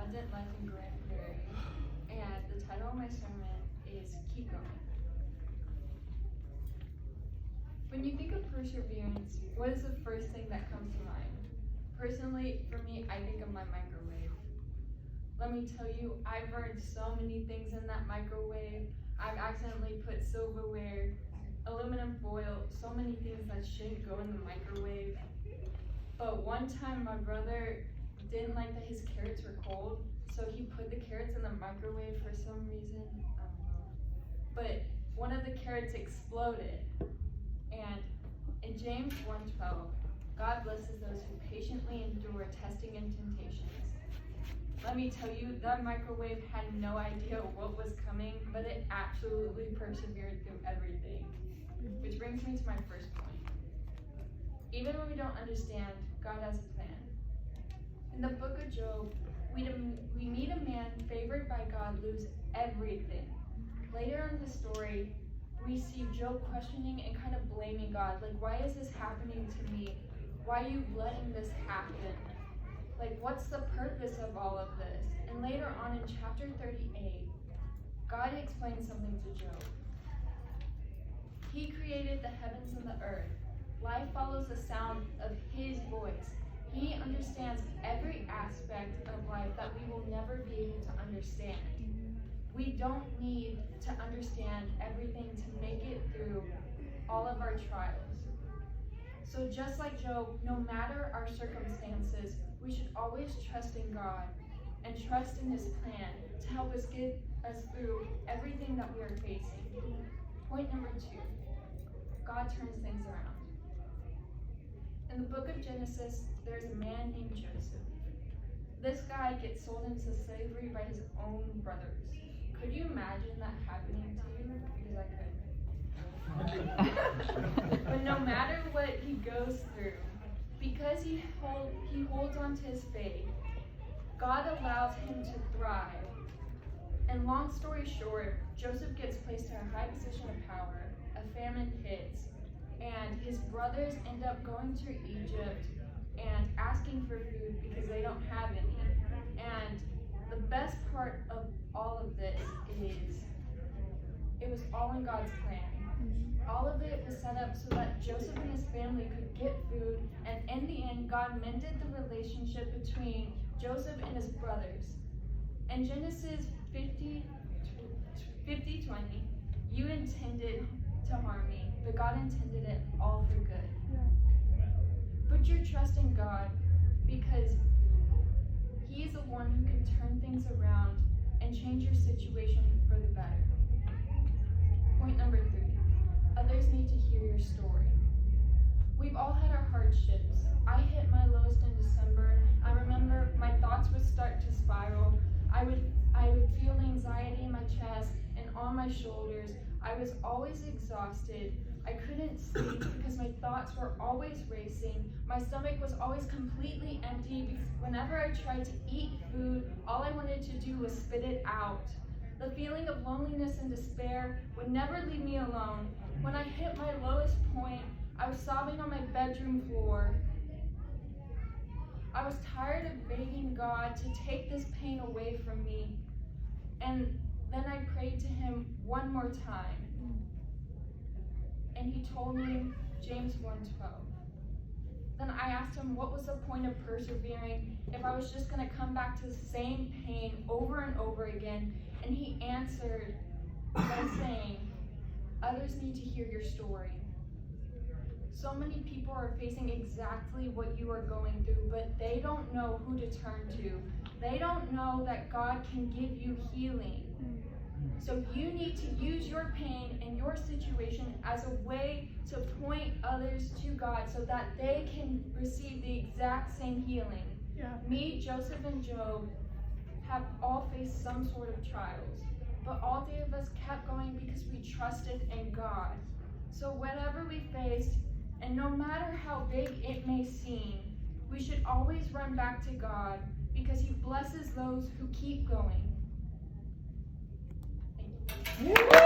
abundant life in Grand Prairie, and the title of my sermon is Keep Going. When you think of perseverance, what is the first thing that comes to mind? Personally, for me, I think of my microwave. Let me tell you, I've burned so many things in that microwave. I've accidentally put silverware, aluminum foil, so many things that shouldn't go in the microwave. But one time my brother didn't like that his carrots were cold, so he put the carrots in the microwave for some reason. I don't know. But one of the carrots exploded. And in James 1:12, God blesses those who patiently endure testing and temptations. Let me tell you, that microwave had no idea what was coming, but it absolutely persevered through everything. Which brings me to my first point. Even when we don't understand, God has a plan. In the book of Job, we meet a man favored by God lose everything. Later in the story, we see Job questioning and kind of blaming God. Like, why is this happening to me? Why are you letting this happen? Like, what's the purpose of all of this? And later on in chapter 38, God explains something to Job. He created the heavens and the earth. Life follows the sound of his voice. He understands every aspect of life that we will never be able to understand. We don't need to understand everything to make it through all of our trials. So just like Job, no matter our circumstances, we should always trust in God and trust in his plan to help us get us through everything that we are facing. Point number 2, God turns things around. In the book of Genesis, there's a man named Joseph. This guy gets sold into slavery by his own brothers. Could you imagine that happening to you? Because I couldn't. But no matter what he goes through, because he holds on to his faith, God allows him to thrive. And long story short, Joseph gets placed in a high position of power, a famine hits, and his brothers end up going to Egypt and asking for food because they don't have any. And the best part of all of this is it was all in God's plan. All of it was set up so that Joseph and his family could get food, and in the end, God mended the relationship between Joseph and his brothers. In Genesis 50:20, you intended to harm me, but God intended it all for good. Put your trust in God, because he is the one who can turn things around and change your situation for the better. Point number 3. Others need to hear your story. We've all had our hardships. I hit my lowest in December. I remember my thoughts would start to spiral. I would feel anxiety in my chest and on my shoulders. I was always exhausted. I couldn't sleep because my thoughts were always racing. My stomach was always completely empty because whenever I tried to eat food, all I wanted to do was spit it out. The feeling of loneliness and despair would never leave me alone. When I hit my lowest point, I was sobbing on my bedroom floor. I was tired of begging God to take this pain away from me. And then I prayed to him one more time. And he told me James 1:12. Then I asked him what was the point of persevering if I was just going to come back to the same pain over and over again. And he answered by saying, others need to hear your story. So many people are facing exactly what you are going through, but they don't know who to turn to. They don't know that God can give you healing. So you need to use your pain and your situation as a way to point others to God so that they can receive the exact same healing. Me, Joseph, and Job have all faced some sort of trials, but all 3 of us kept going because we trusted in God. So whatever we faced, and no matter how big it may seem, we should always run back to God because he blesses those who keep going. Thank you.